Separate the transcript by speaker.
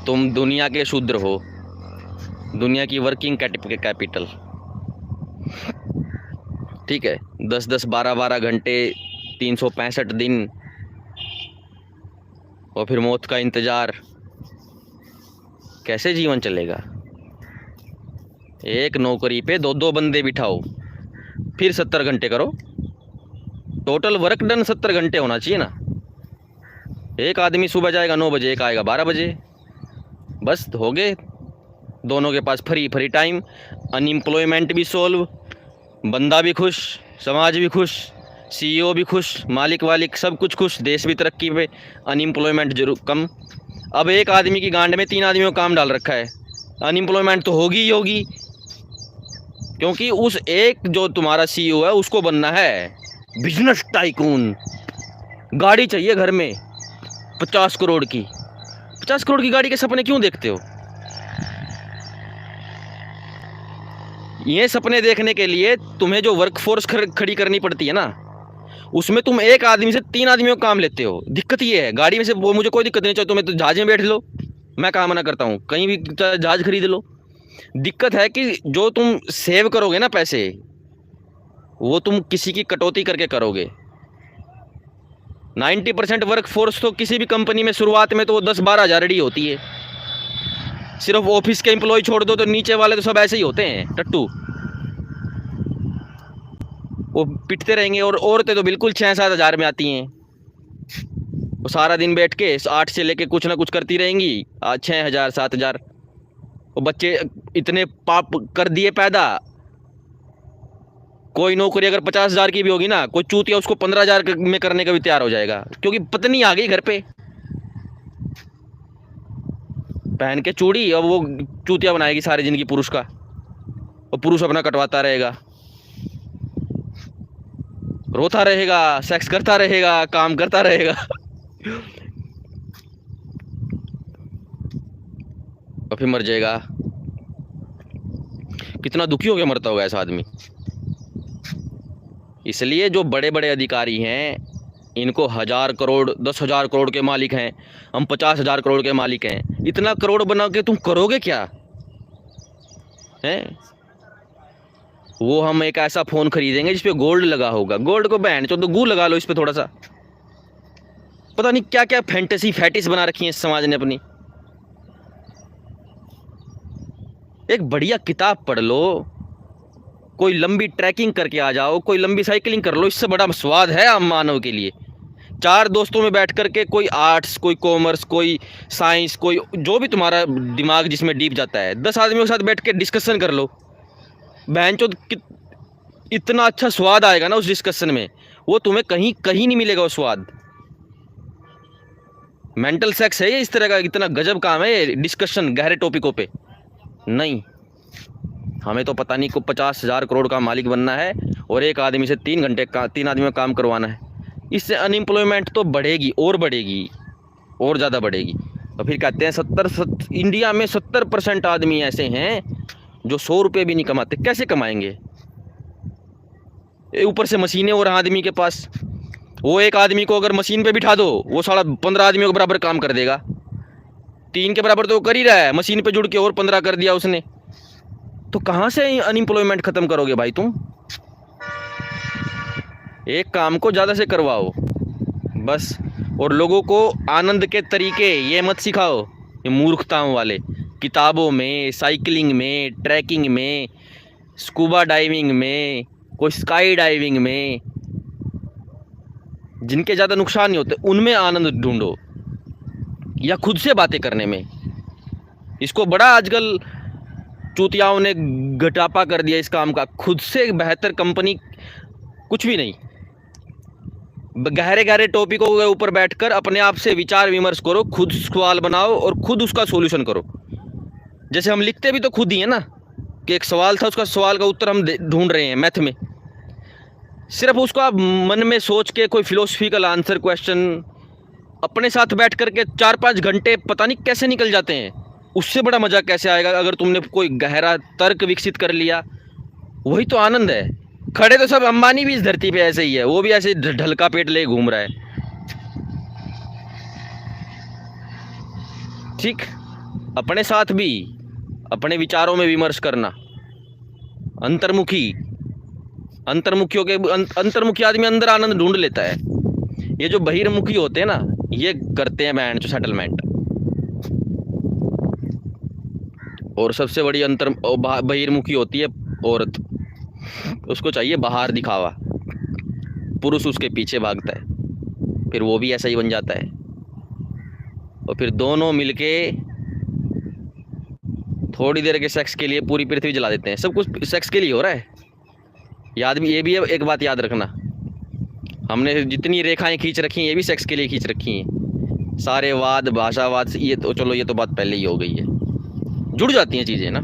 Speaker 1: तुम दुनिया के शूद्र हो, दुनिया की वर्किंग कैपिटल। ठीक है, 10-10 12-12 घंटे, 365 दिन, और फिर मौत का इंतज़ार। कैसे जीवन चलेगा? एक नौकरी पे 2-2 बंदे बिठाओ, फिर 70 घंटे करो। टोटल वर्क डन 70 घंटे होना चाहिए ना। एक आदमी सुबह जाएगा 9 बजे, एक आएगा 12 बजे, बस हो गए दोनों के पास फ्री फ्री टाइम। अनएम्प्लॉयमेंट भी सोल्व, बंदा भी खुश, समाज भी खुश, सीईओ भी खुश, मालिक वालिक सब कुछ खुश, देश भी तरक्की पे, अनएम्प्लॉयमेंट जरूर कम। अब एक आदमी की गांड में 3 आदमियों को काम डाल रखा है, अनएम्प्लॉयमेंट तो होगी ही होगी, क्योंकि उस एक जो तुम्हारा सीईओ है उसको बनना है बिजनेस टाइकून। गाड़ी चाहिए घर में 50 करोड़ की। 50 करोड़ की गाड़ी के सपने क्यों देखते हो? ये सपने देखने के लिए तुम्हें जो वर्कफोर्स खड़ी करनी पड़ती है ना, उसमें तुम एक आदमी से 3 आदमियों का काम लेते हो। दिक्कत ये है, गाड़ी में से वो मुझे कोई दिक्कत नहीं, चाहे तुम्हें तो जहाज में बैठ लो, मैं कहाँ मना करता हूँ, कहीं भी जहाज खरीद लो। दिक्कत है कि जो तुम सेव करोगे ना पैसे, वो तुम किसी की कटौती करके करोगे। 90% वर्कफोर्स तो किसी भी कंपनी में शुरुआत में तो वो 10-12 हज़ार ही होती है। सिर्फ ऑफिस के एम्प्लॉय छोड़ दो तो नीचे वाले तो सब ऐसे ही होते हैं टट्टू, वो पिटते रहेंगे। और औरतें तो बिल्कुल 6-7 हज़ार में आती हैं, वो सारा दिन बैठ के 8 से लेके कुछ ना कुछ करती रहेंगी, 6 हज़ार 7 हज़ार। वो बच्चे इतने पाप कर दिए पैदा। कोई नौकरी अगर 50 हज़ार की भी होगी ना, कोई चूतिया उसको 15 हज़ार में करने का भी तैयार हो जाएगा, क्योंकि पत्नी आ गई घर पे पहन के चूड़ी, अब वो चूतिया बनाएगी सारी जिंदगी पुरुष का, और पुरुष अपना कटवाता रहेगा, रोता रहेगा, सेक्स करता रहेगा, काम करता रहेगा और फिर मर जाएगा। कितना दुखी होकर मरता होगा ऐसा आदमी। इसलिए जो बड़े बड़े अधिकारी हैं, इनको 1000 करोड़ 10,000 करोड़ के मालिक हैं, हम 50,000 करोड़ के मालिक हैं। इतना करोड़ बना के तुम करोगे क्या हैं? वो हम एक ऐसा फ़ोन खरीदेंगे जिसपे गोल्ड लगा होगा। गोल्ड को बैंड चो तो गू लगा लो इस पे थोड़ा सा। पता नहीं क्या क्या फैंटेसी फैटिस बना रखी है इस समाज ने अपनी। एक बढ़िया किताब पढ़ लो, कोई लंबी ट्रैकिंग करके आ जाओ, कोई लंबी साइकिलिंग कर लो, इससे बड़ा स्वाद है आम मानव के लिए। 4 दोस्तों में बैठ करके, कोई आर्ट्स, कोई कॉमर्स, कोई साइंस, कोई जो भी तुम्हारा दिमाग जिसमें डीप जाता है, 10 आदमियों के साथ बैठ के डिस्कशन कर लो। बहनचोद इतना अच्छा स्वाद आएगा ना उस डिस्कशन में, वो तुम्हें कहीं कहीं नहीं मिलेगा वो स्वाद। मेंटल सेक्स है ये इस तरह का, इतना गजब काम है ये डिस्कशन गहरे टॉपिकों पे। नहीं, हमें तो पता नहीं को 50,000 करोड़ का मालिक बनना है और एक आदमी से 3 घंटे का 3 आदमी में काम करवाना है। इससे अनएम्प्लॉयमेंट तो बढ़ेगी और बढ़ेगी और ज़्यादा बढ़ेगी। और फिर कहते हैं इंडिया में 70% आदमी ऐसे हैं जो 100 रुपये भी नहीं कमाते। कैसे कमाएंगे? ऊपर से मशीनें और आदमी के पास। वो एक आदमी को अगर मशीन पे बिठा दो, वो साला 15 आदमियों के बराबर काम कर देगा। 3 के बराबर तो वो कर ही रहा है, मशीन पे जुड़ के और 15 कर दिया उसने। तो कहाँ से अनएम्प्लॉयमेंट ख़त्म करोगे भाई तुम? एक काम को ज़्यादा से करवाओ बस, और लोगों को आनंद के तरीके ये मत सिखाओ, ये मूर्खताओं वाले। किताबों में, साइकिलिंग में, ट्रैकिंग में, स्कूबा डाइविंग में, कोई स्काई डाइविंग में, जिनके ज़्यादा नुकसान नहीं होते उनमें आनंद ढूंढो, या खुद से बातें करने में। इसको बड़ा आजकल चूतियाओं ने घटापा कर दिया इस काम का। खुद से बेहतर कंपनी कुछ भी नहीं। गहरे गहरे टॉपिकों के ऊपर बैठकर अपने आप से विचार विमर्श करो, खुद सवाल बनाओ और खुद उसका सॉल्यूशन करो। जैसे हम लिखते भी तो खुद ही है ना, कि एक सवाल था, उसका सवाल का उत्तर हम ढूंढ रहे हैं मैथ में। सिर्फ उसको आप मन में सोच के कोई फिलोसफिकल आंसर क्वेश्चन अपने साथ बैठ करके 4-5 घंटे पता नहीं कैसे निकल जाते हैं। उससे बड़ा मज़ा कैसे आएगा अगर तुमने कोई गहरा तर्क विकसित कर लिया। वही तो आनंद है। खड़े तो सब अंबानी भी इस धरती पे ऐसे ही है, वो भी ऐसे ढलका पेट ले घूम रहा है। ठीक, अपने साथ भी, अपने विचारों में विमर्श करना। अंतर्मुखी आदमी अंदर आनंद ढूंढ लेता है। ये जो बहिर्मुखी होते हैं ना, ये करते हैं बैंड जो सेटलमेंट। और सबसे बड़ी बहिर्मुखी होती है औरत, उसको चाहिए बाहर दिखावा, पुरुष उसके पीछे भागता है, फिर वो भी ऐसा ही बन जाता है, और फिर दोनों मिलके थोड़ी देर के सेक्स के लिए पूरी पृथ्वी जला देते हैं। सब कुछ सेक्स के लिए हो रहा है। ये भी है, एक बात याद रखना, हमने जितनी रेखाएं खींच रखी हैं ये भी सेक्स के लिए खींच रखी हैं। सारे वाद, भाषावाद, ये तो चलो, ये तो बात पहले ही हो गई है, जुड़ जाती हैं चीज़ें ना।